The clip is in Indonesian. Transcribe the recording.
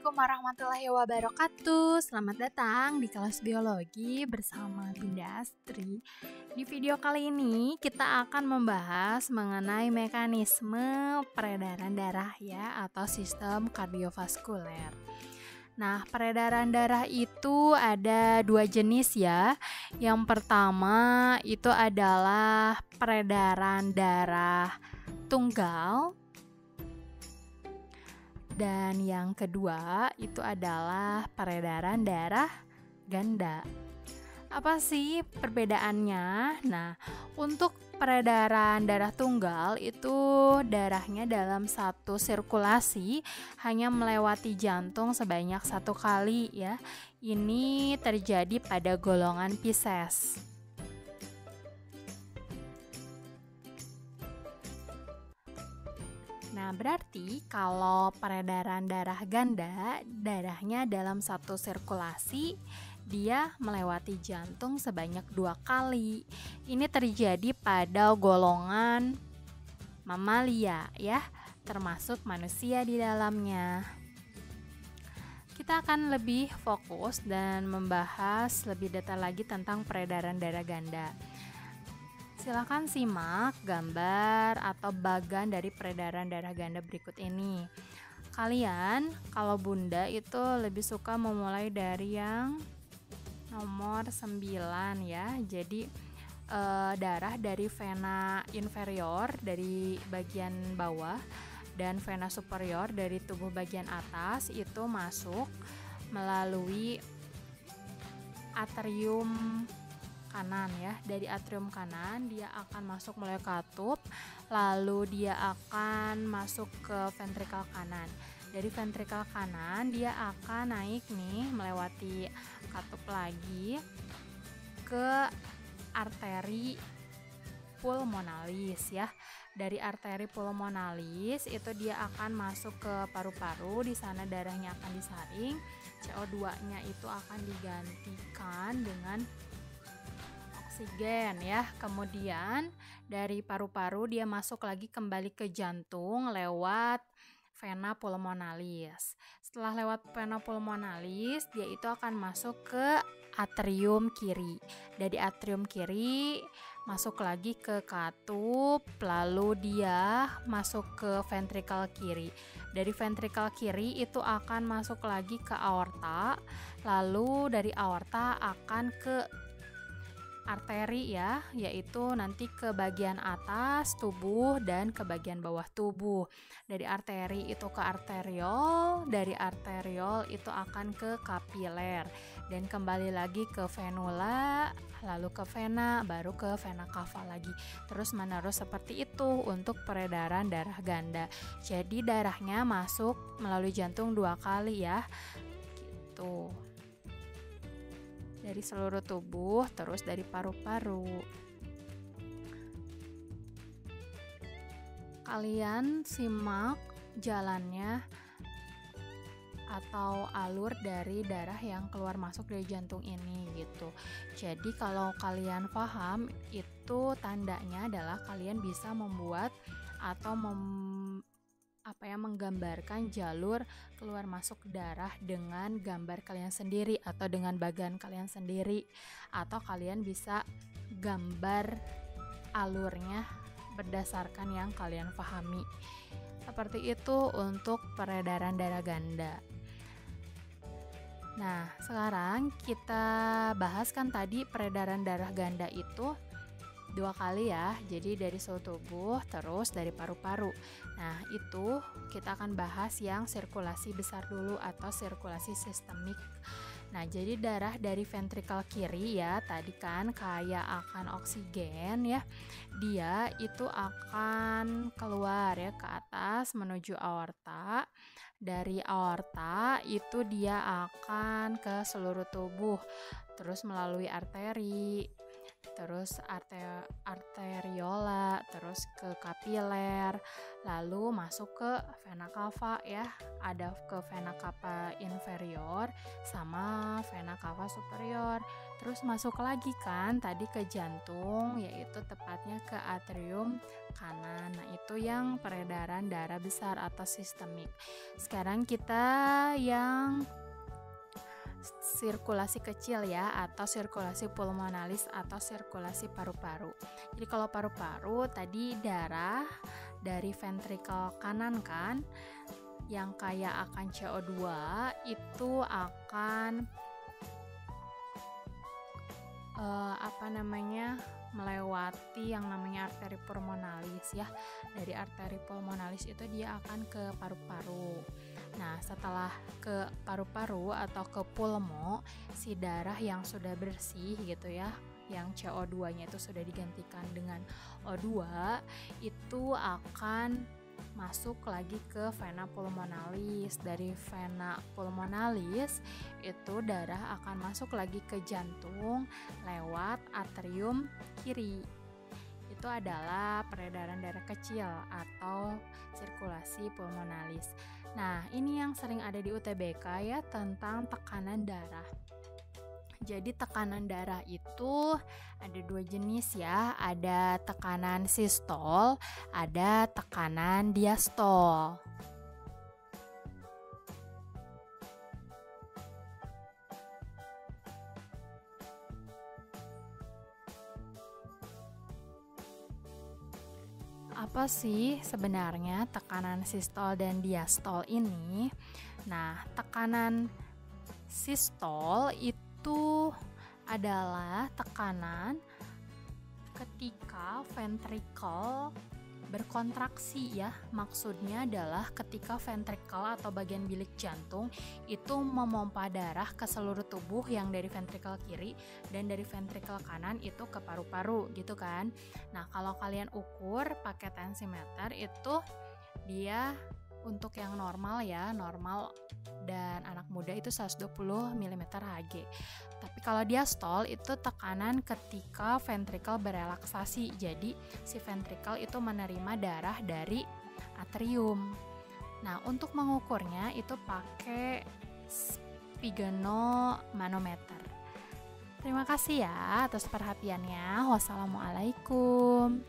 Assalamualaikum warahmatullahi wabarakatuh. Selamat datang di kelas biologi bersama Bunda Astri. Di video kali ini kita akan membahas mengenai mekanisme peredaran darah ya, atau sistem kardiovaskuler. Nah, peredaran darah itu ada dua jenis ya. Yang pertama itu adalah peredaran darah tunggal. Dan yang kedua itu adalah peredaran darah ganda. Apa sih perbedaannya? Nah, untuk peredaran darah tunggal itu darahnya dalam satu sirkulasi hanya melewati jantung sebanyak 1 kali ya. Ini terjadi pada golongan Pisces. Nah, berarti kalau peredaran darah ganda, darahnya dalam satu sirkulasi, dia melewati jantung sebanyak 2 kali. Ini terjadi pada golongan mamalia ya, termasuk manusia di dalamnya. Kita akan lebih fokus dan membahas lebih detail lagi tentang peredaran darah ganda. Silakan simak gambar atau bagan dari peredaran darah ganda berikut ini. Kalian, kalau Bunda itu lebih suka memulai dari yang nomor 9 ya. Jadi darah dari vena inferior dari bagian bawah dan vena superior dari tubuh bagian atas itu masuk melalui atrium kanan ya. Dari atrium kanan dia akan masuk melalui katup, lalu dia akan masuk ke ventrikel kanan. Dari ventrikel kanan dia akan naik nih melewati katup lagi ke arteri pulmonalis ya. Dari arteri pulmonalis itu dia akan masuk ke paru-paru, di sana darahnya akan disaring, CO2-nya itu akan digantikan dengan oksigen ya. Kemudian dari paru-paru dia masuk lagi kembali ke jantung lewat vena pulmonalis. Setelah lewat vena pulmonalis, dia itu akan masuk ke atrium kiri. Dari atrium kiri masuk lagi ke katup, lalu dia masuk ke ventrikel kiri. Dari ventrikel kiri itu akan masuk lagi ke aorta, lalu dari aorta akan ke arteri ya, yaitu nanti ke bagian atas tubuh dan ke bagian bawah tubuh. Dari arteri itu ke arteriol, dari arteriol itu akan ke kapiler, dan kembali lagi ke venula, lalu ke vena, baru ke vena cava lagi. Terus menerus seperti itu untuk peredaran darah ganda. Jadi darahnya masuk melalui jantung 2 kali ya, gitu. Dari seluruh tubuh, terus dari paru-paru. Kalian simak jalannya atau alur dari darah yang keluar masuk dari jantung ini gitu. Jadi kalau kalian paham, itu tandanya adalah kalian bisa membuat atau menggambarkan jalur keluar masuk darah dengan gambar kalian sendiri atau dengan bagan kalian sendiri, atau kalian bisa gambar alurnya berdasarkan yang kalian pahami. Seperti itu untuk peredaran darah ganda. Nah, sekarang kita bahaskan tadi peredaran darah ganda itu 2 kali ya, jadi dari seluruh tubuh terus dari paru-paru. Nah, itu kita akan bahas yang sirkulasi besar dulu atau sirkulasi sistemik. Nah, jadi darah dari ventrikel kiri ya, tadi kan kaya akan oksigen ya, dia itu akan keluar ya ke atas menuju aorta. Dari aorta itu dia akan ke seluruh tubuh, terus melalui arteri, terus arteriola, terus ke kapiler, lalu masuk ke vena cava ya. Ada ke vena cava inferior sama vena cava superior. Terus masuk lagi kan tadi ke jantung, yaitu tepatnya ke atrium kanan. Nah, itu yang peredaran darah besar atau sistemik. Sekarang kita yang sirkulasi kecil ya, atau sirkulasi pulmonalis atau sirkulasi paru-paru. Jadi kalau paru-paru tadi darah dari ventrikel kanan kan yang kaya akan CO2 itu akan melewati yang namanya arteri pulmonalis ya. Dari arteri pulmonalis itu dia akan ke paru-paru. Nah, setelah ke paru-paru atau ke pulmo, si darah yang sudah bersih gitu ya, yang CO2-nya itu sudah digantikan dengan O2, itu akan masuk lagi ke vena pulmonalis. Dari vena pulmonalis itu darah akan masuk lagi ke jantung lewat atrium kiri. Itu adalah peredaran darah kecil atau sirkulasi pulmonalis. Nah, ini yang sering ada di UTBK ya, tentang tekanan darah. Jadi tekanan darah itu ada 2 jenis ya, ada tekanan sistol, ada tekanan diastol. Apa sih sebenarnya tekanan sistol dan diastol ini? Nah, tekanan sistol itu adalah tekanan ketika ventrikel berkontraksi ya. Maksudnya adalah ketika ventrikel atau bagian bilik jantung itu memompa darah ke seluruh tubuh, yang dari ventrikel kiri dan dari ventrikel kanan itu ke paru-paru gitu kan. Nah, kalau kalian ukur pakai tensimeter itu dia untuk yang normal ya, normal dan anak muda itu 120 mm Hg. Tapi kalau diastol itu tekanan ketika ventrikel berelaksasi. Jadi si ventrikel itu menerima darah dari atrium. Nah, untuk mengukurnya itu pakai spigenomanometer. Terima kasih ya atas perhatiannya. Wassalamualaikum.